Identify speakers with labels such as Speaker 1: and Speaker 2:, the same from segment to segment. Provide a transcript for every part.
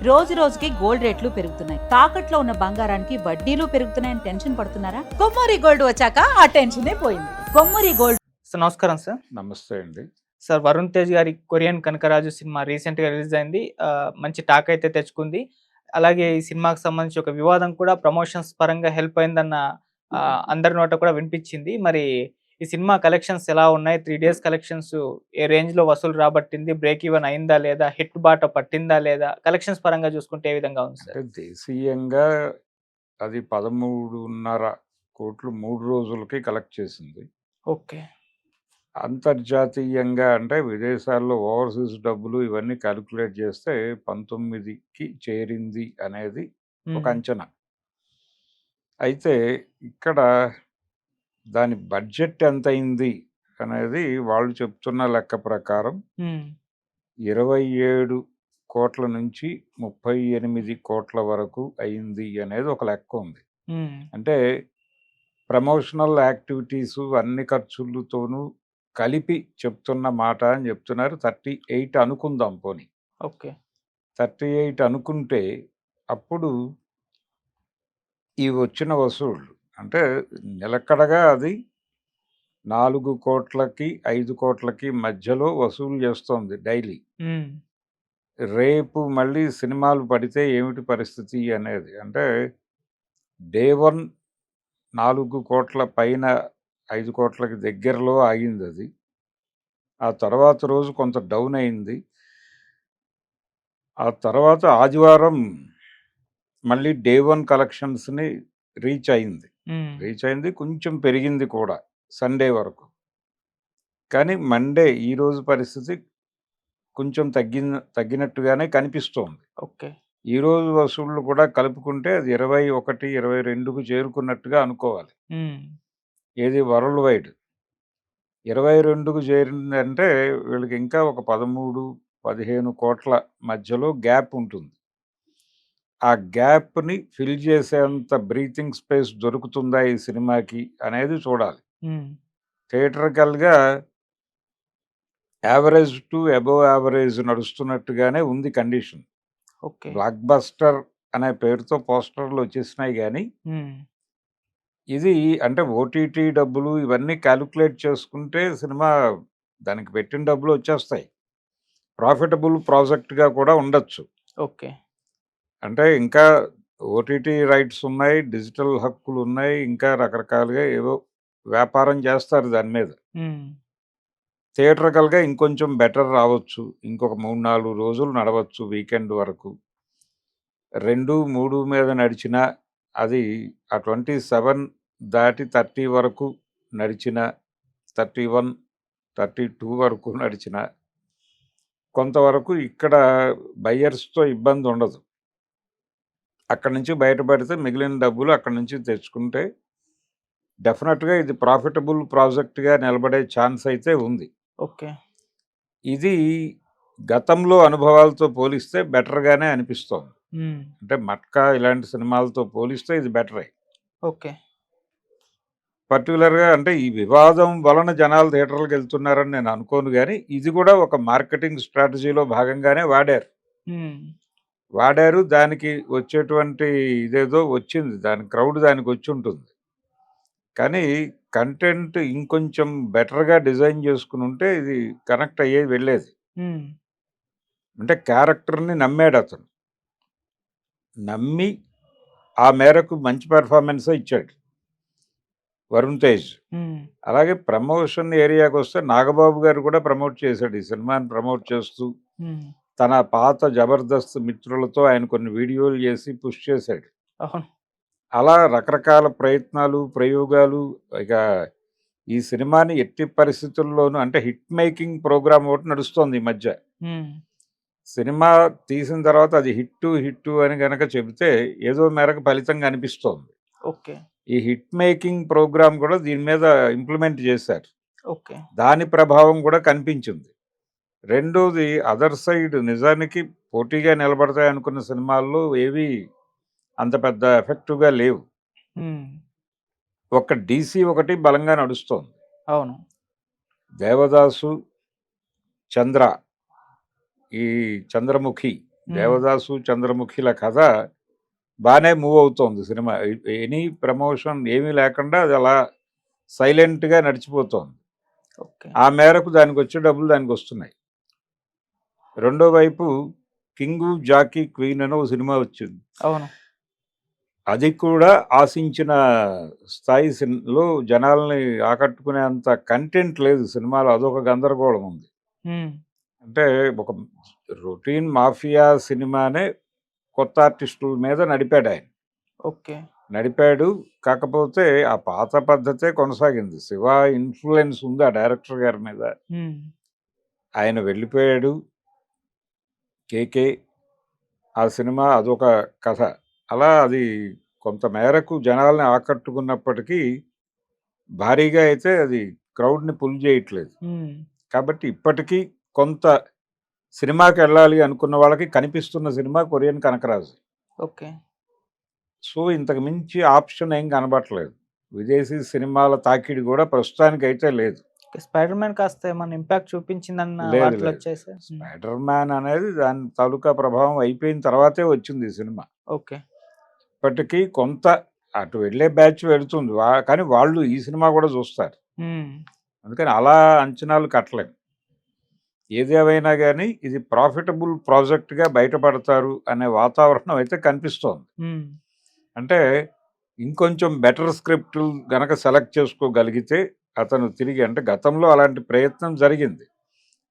Speaker 1: రోజు రోజుకి గోల్డ్ రేట్లు పెరుగుతున్నాయి. తాకట్లో ఉన్న బంగారానికి వడ్డీలు పెరుగుతున్నాయని టెన్షన్ పడుతున్నారా? కొమ్మూరి గోల్డ్ వచ్చాక ఆ టెన్షనే పోయింది. కొమ్మూరి గోల్డ్.
Speaker 2: సార్ నమస్కారం సార్.
Speaker 3: నమస్తే అండి.
Speaker 2: సార్ వరుణ్ తేజ్ గారి కొరియన్ కనకరాజు సినిమా రీసెంట్‌గా రిలీజ్ అయింది. మంచి టాక్ అయితే తెచ్చుకుంది. అలాగే ఈ సినిమాకి సంబంధించి ఒక వివాదం కూడా ప్రమోషన్స్ పరంగా హెల్ప్ అయిందన్న అందరి నోట కూడా వినిపించింది. మరి ఈ సినిమా కలెక్షన్స్ ఎలా ఉన్నాయి? 3 డేస్ కలెక్షన్స్ ఏ రేంజ్‌లో వసూలు రాబట్టింది? బ్రేక్ ఈవెన్ అయిందా లేదా? హిట్ బాట పట్టిందా లేదా? కలెక్షన్స్ పరంగా చూసుకుంటే ఏ విధంగా ఉంది సార్?
Speaker 3: అంటే దేశీయంగా అది 13.5 కోట్లు 3 రోజులకి కలెక్ట్ చేసింది.
Speaker 2: ఓకే.
Speaker 3: అంతర్జాతీయంగా అంటే విదేశాల్లో ఓవర్‌సీస్ డబ్బులు ఇవన్నీ కాలిక్యులేట్ చేస్తే 19కి చేరింది అనేది ఒక అంచనా. అయితే ఇక్కడ దాని బడ్జెట్ ఎంతయింది అనేది వాళ్ళు చెప్తున్న లెక్క ప్రకారం 27 కోట్ల నుంచి 38 కోట్ల వరకు అయింది అనేది ఒక లెక్క ఉంది. అంటే ప్రమోషనల్ యాక్టివిటీస్ అన్ని ఖర్చులతోనూ కలిపి చెప్తున్న మాట అని చెప్తున్నారు. 38 అనుకుందాం పోనీ.
Speaker 2: ఓకే.
Speaker 3: 38 అనుకుంటే అప్పుడు ఈ వచ్చిన వసూళ్ళు అంటే నిలకడగా అది 4 కోట్లకి 5 కోట్లకి మధ్యలో వసూలు చేస్తోంది డైలీ. రేపు మళ్ళీ సినిమాలు పడితే ఏమిటి పరిస్థితి అనేది అంటే డే 1 4 కోట్ల పైన 5 కోట్లకి దగ్గరలో ఆగింది అది. ఆ తర్వాత రోజు కొంత డౌన్ అయింది. ఆ తర్వాత ఆదివారం మళ్ళీ డే 1 కలెక్షన్స్ని రీచ్ అయింది. కొంచెం పెరిగింది కూడా సండే వరకు. కానీ మండే ఈరోజు పరిస్థితి కొంచెం తగ్గినట్టుగానే కనిపిస్తోంది.
Speaker 2: ఓకే.
Speaker 3: ఈరోజు వసూళ్ళు కూడా కలుపుకుంటే అది 21, 22కు చేరుకున్నట్టుగా అనుకోవాలి. ఏది వరల్డ్ వైడ్ 22కు చేరిందంటే వీళ్ళకి ఇంకా ఒక 13, 15 కోట్ల మధ్యలో గ్యాప్ ఉంటుంది. ఆ గ్యాప్ని ఫిల్ చేసేంత బ్రీతింగ్ స్పేస్ దొరుకుతుందా ఈ సినిమాకి అనేది చూడాలి. థియేటర్కల్గా యావరేజ్ టు అబోవ్ యావరేజ్ నడుస్తున్నట్టుగానే ఉంది కండిషన్.
Speaker 2: ఓకే.
Speaker 3: బ్లాక్ బస్టర్ అనే పేరుతో పోస్టర్లు వచ్చేసినాయి కానీ ఇది అంటే ఓటీటీ డబ్బులు ఇవన్నీ క్యాలిక్యులేట్ చేసుకుంటే సినిమా దానికి పెట్టిన డబ్బులు వచ్చేస్తాయి. ప్రాఫిటబుల్ ప్రాజెక్ట్గా కూడా ఉండొచ్చు.
Speaker 2: ఓకే.
Speaker 3: అంటే ఇంకా ఓటీటీ రైట్స్ ఉన్నాయి, డిజిటల్ హక్కులు ఉన్నాయి, ఇంకా రకరకాలుగా ఏవో వ్యాపారం చేస్తారు దాని మీద. థియేటర్కల్గా ఇంకొంచెం బెటర్ రావచ్చు. ఇంకొక 3-4 రోజులు నడవచ్చు వీకెండ్ వరకు. 2, 3 మీద నడిచినా అది ఆ 27 దాటి 30 వరకు నడిచిన 31, 32 వరకు నడిచిన కొంతవరకు ఇక్కడ బయ్యర్స్తో ఇబ్బంది ఉండదు. అక్కడి నుంచి బయటపడితే మిగిలిన డబ్బులు అక్కడి నుంచి తెచ్చుకుంటే డెఫినెట్గా ఇది ప్రాఫిటబుల్ ప్రాజెక్ట్గా నిలబడే ఛాన్స్ అయితే ఉంది.
Speaker 2: ఓకే.
Speaker 3: ఇది గతంలో అనుభవాలతో పోలిస్తే బెటర్గానే అనిపిస్తోంది. అంటే మట్కా ఇలాంటి సినిమాలతో పోలిస్తే ఇది బెటరే.
Speaker 2: ఓకే.
Speaker 3: పర్టికులర్గా అంటే ఈ వివాదం వలన జనాలు థియేటర్లకు వెళ్తున్నారని నేను అనుకోను కానీ ఇది కూడా ఒక మార్కెటింగ్ స్ట్రాటజీలో భాగంగానే వాడారు. దానికి వచ్చేటువంటి ఇదేదో వచ్చింది, దాని క్రౌడ్ దానికి వచ్చి ఉంటుంది. కానీ కంటెంట్ ఇంకొంచెం బెటర్గా డిజైన్ చేసుకుని ఉంటే ఇది కనెక్ట్ అయ్యేది వెళ్ళేది. అంటే క్యారెక్టర్ని నమ్మాడు అతను, నమ్మి ఆ మేరకు మంచి పెర్ఫార్మెన్సే ఇచ్చాడు వరుణ్ తేజ్. అలాగే ప్రమోషన్ ఏరియాకి వస్తే నాగబాబు గారు కూడా ప్రమోట్ చేశాడు ఈ సినిమాని. ప్రమోట్ చేస్తూ తన పాత జబర్దస్త్ మిత్రులతో ఆయన కొన్ని వీడియోలు చేసి పుష్ చేశాడు. అలా రకరకాల ప్రయత్నాలు, ప్రయోగాలు. ఇక ఈ సినిమాని ఎట్టి పరిస్థితుల్లోనూ అంటే హిట్ మేకింగ్ ప్రోగ్రామ్ ఒకటి నడుస్తోంది ఈ మధ్య. సినిమా తీసిన తర్వాత అది హిట్టు అని గనక చెబితే ఏదో మేరకు ఫలితంగా అనిపిస్తోంది.
Speaker 2: ఓకే.
Speaker 3: ఈ హిట్ మేకింగ్ ప్రోగ్రామ్ కూడా దీని మీద ఇంప్లిమెంట్ చేశారు.
Speaker 2: ఓకే.
Speaker 3: దాని ప్రభావం కూడా కనిపించింది. రెండోది అదర్ సైడ్ నిజానికి పోటీగా నిలబడతాయి అనుకున్న సినిమాల్లో ఏవి అంత పెద్ద ఎఫెక్టివ్గా లేవు. ఒక DC ఒకటి బలంగా నడుస్తోంది.
Speaker 2: అవును.
Speaker 3: దేవదాసు, చంద్ర, ఈ చంద్రముఖి దేవదాసు చంద్రముఖిల కథ బాగానే మూవ్ అవుతోంది సినిమా. ఎనీ ప్రమోషన్ ఏమీ లేకుండా అది అలా సైలెంట్గా నడిచిపోతోంది.
Speaker 2: ఓకే.
Speaker 3: ఆ మేరకు దానికి వచ్చే డబ్బులు దానికి వస్తున్నాయి. రెండో వైపు కింగు జాకీ క్వీన్ అని ఒక సినిమా వచ్చింది.
Speaker 2: అవును.
Speaker 3: అది కూడా ఆశించిన స్థాయిలో జనాల్ని ఆకట్టుకునే అంత కంటెంట్ లేదు సినిమాలో. అదొక గందరగోళం ఉంది. అంటే ఒక రొటీన్ మాఫియా సినిమానే కొత్త ఆర్టిస్టుల మీద నడిపాడు ఆయన.
Speaker 2: ఓకే.
Speaker 3: నడిపాడు. కాకపోతే ఆ పాత పద్ధతే కొనసాగింది. శివ ఇన్ఫ్లుయెన్స్ ఉంది ఆ డైరెక్టర్ గారి మీద. ఆయన వెళ్ళిపోయాడు. కేకే ఆ సినిమా అదొక కథ. అలా అది కొంత మేరకు జనాల్ని ఆకట్టుకున్నప్పటికీ భారీగా అయితే అది క్రౌడ్ని పుల్ చేయట్లేదు. కాబట్టి ఇప్పటికీ కొంత సినిమాకి వెళ్ళాలి అనుకున్న వాళ్ళకి కనిపిస్తున్న cinema Korean Kanakaraju.
Speaker 2: Okay.
Speaker 3: So ఇంతకు మించి ఆప్షన్ ఏం కనబడట్లేదు. విదేశీ సినిమాల తాకిడి కూడా ప్రస్తుతానికి అయితే లేదు.
Speaker 2: స్పైడర్ మ్యాన్ కాస్త ఏమన్నా ఇంపాక్ట్ చూపించిందన్న
Speaker 3: లేదు,
Speaker 2: వార్తలు
Speaker 3: లేదు.
Speaker 2: వచ్చేసాయి.
Speaker 3: స్పైడర్ మ్యాన్ అనేది దాని తాలూకా ప్రభావం అయిపోయిన తర్వాతే వచ్చింది ఈ సినిమా.
Speaker 2: ఓకే.
Speaker 3: ఇప్పటికీ కొంత అటు వెళ్ళే బ్యాచ్ వెళుతుంది. కానీ వాళ్ళు ఈ సినిమా కూడా చూస్తారు. అందుకని అలా అంచనాలు కట్టలేం. ఏదేమైనా కానీ ఇది ప్రాఫిటబుల్ ప్రాజెక్ట్గా బయటపడతారు అనే వాతావరణం అయితే కనిపిస్తోంది. అంటే ఇంకొంచెం బెటర్ స్క్రిప్ట్ గనక సెలెక్ట్ చేసుకోగలిగితే అతను తిరిగి, అంటే గతంలో అలాంటి ప్రయత్నం జరిగింది.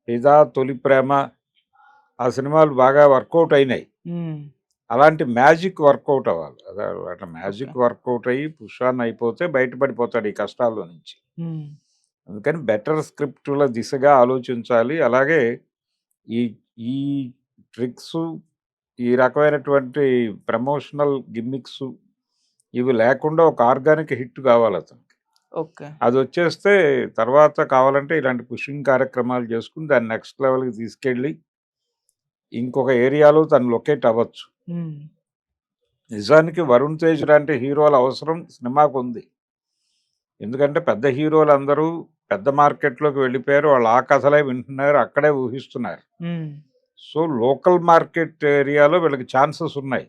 Speaker 3: ఇదా తొలి ప్రేమ ఆ సినిమాలు బాగా వర్కౌట్ అయినాయి. అలాంటి మ్యాజిక్ వర్కౌట్ అవ్వాలి. అట్లా మ్యాజిక్ వర్కౌట్ అయ్యి పుషాన్ అయిపోతే బయటపడిపోతాడు ఈ కష్టాల్లో నుంచి. అందుకని బెటర్ స్క్రిప్టుల దిశగా ఆలోచించాలి. అలాగే ఈ ఈ ట్రిక్స్, ఈ రకమైనటువంటి ప్రమోషనల్ గిమ్మిక్స్ ఇవి లేకుండా ఒక ఆర్గానిక్ హిట్ కావాలి అతనికి.
Speaker 2: ఓకే.
Speaker 3: అది వచ్చేస్తే తర్వాత కావాలంటే ఇలాంటి పుషింగ్ కార్యక్రమాలు చేసుకుని దాన్ని నెక్స్ట్ లెవెల్కి తీసుకెళ్ళి ఇంకొక ఏరియాలో తను లొకేట్ అవ్వచ్చు. నిజానికి వరుణ్ తేజ్ లాంటి హీరోల అవసరం సినిమాకు ఉంది. ఎందుకంటే పెద్ద హీరోలు అందరూ పెద్ద మార్కెట్లోకి వెళ్ళిపోయారు. వాళ్ళు ఆ కథలే వింటున్నారు, అక్కడే ఊహిస్తున్నారు. సో లోకల్ మార్కెట్ ఏరియాలో వీళ్ళకి ఛాన్సెస్ ఉన్నాయి.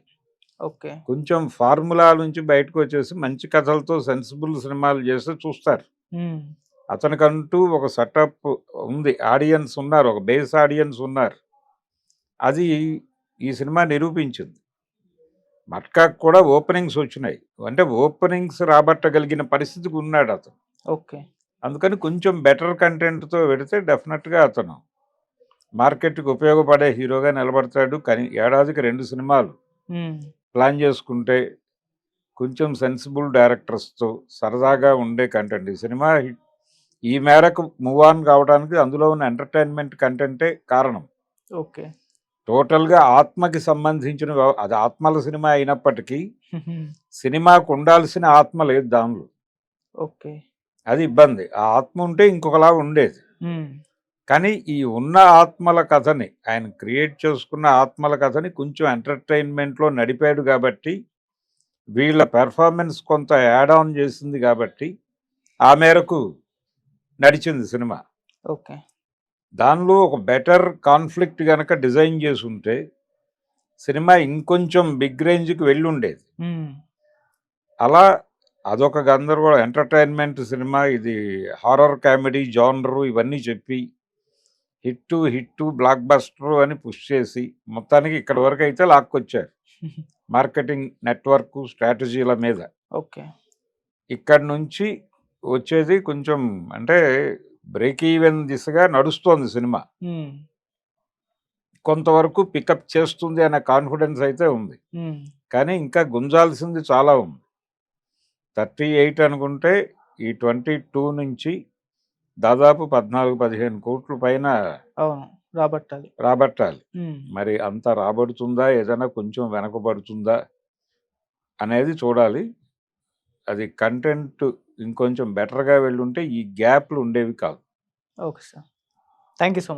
Speaker 2: ఓకే.
Speaker 3: కొంచెం ఫార్ములా నుంచి బయటకు వచ్చేసి మంచి కథలతో సెన్సిబుల్ సినిమాలు చేస్తే చూస్తారు. అతనికంటూ ఒక సెటప్ ఉంది, ఆడియన్స్ ఉన్నారు, ఒక బేస్ ఆడియన్స్ ఉన్నారు. అది ఈ సినిమా నిరూపించింది. మట్కాకు కూడా ఓపెనింగ్స్ వచ్చినాయి. అంటే ఓపెనింగ్స్ రాబట్టగలిగిన పరిస్థితికి ఉన్నాడు అతను.
Speaker 2: ఓకే.
Speaker 3: అందుకని కొంచెం బెటర్ కంటెంట్తో పెడితే డెఫినెట్గా అతను మార్కెట్కి ఉపయోగపడే హీరోగా నిలబడతాడు. కానీ ఏడాదికి 2 సినిమాలు ప్లాన్ చేసుకుంటే కొంచెం సెన్సిబుల్ డైరెక్టర్స్తో సరదాగా ఉండే కంటెంట్ ఈ సినిమా ఈ మేరకు మూవ్ ఆన్ కావడానికి అందులో ఉన్న ఎంటర్టైన్మెంట్ కంటెంటే కారణం.
Speaker 2: ఓకే.
Speaker 3: టోటల్గా ఆత్మకి సంబంధించిన అది ఆత్మల సినిమా అయినప్పటికీ సినిమాకు ఉండాల్సిన ఆత్మ లేదు దానిలో.
Speaker 2: ఓకే.
Speaker 3: అది ఇబ్బంది. ఆ ఆత్మ ఉంటే ఇంకొకలా ఉండేది. కానీ ఈ ఉన్న ఆత్మల కథని, ఆయన క్రియేట్ చేసుకున్న ఆత్మల కథని కొంచెం ఎంటర్టైన్మెంట్లో నడిపాడు కాబట్టి, వీళ్ళ పెర్ఫార్మెన్స్ కొంత యాడ్ ఆన్ చేసింది కాబట్టి ఆ మేరకు నడిచింది సినిమా.
Speaker 2: ఓకే.
Speaker 3: దానిలో ఒక బెటర్ కాన్ఫ్లిక్ట్ కనుక డిజైన్ చేసి ఉంటే సినిమా ఇంకొంచెం బిగ్ రేంజ్కి వెళ్ళి ఉండేది. అలా అదొక గందరగోళం. ఎంటర్టైన్మెంట్ సినిమా, ఇది హారర్ కామెడీ జానరు ఇవన్నీ చెప్పి హిట్టు బ్లాక్ బస్టర్ అని పుష్ చేసి మొత్తానికి ఇక్కడ వరకు అయితే లాక్కొచ్చారు మార్కెటింగ్ నెట్వర్క్ స్ట్రాటజీల మీద.
Speaker 2: ఓకే.
Speaker 3: ఇక్కడ నుంచి వచ్చేది కొంచెం అంటే బ్రేక్ ఈవెన్ దిశగా నడుస్తోంది సినిమా. కొంతవరకు పికప్ చేస్తుంది అనే కాన్ఫిడెన్స్ అయితే ఉంది. కానీ ఇంకా గుంజాల్సింది చాలా ఉంది. 38 అనుకుంటే ఈ 22 నుంచి దాదాపు 14-15 కోట్ల పైన రాబట్టాలి. మరి అంత రాబడుతుందా, ఏదైనా కొంచెం వెనకబడుతుందా అనేది చూడాలి. అది కంటెంట్ ఇంకొంచెం బెటర్గా వెళ్ళుంటే ఈ గ్యాప్లు ఉండేవి కాదు.
Speaker 2: Okay sir, thank you so much.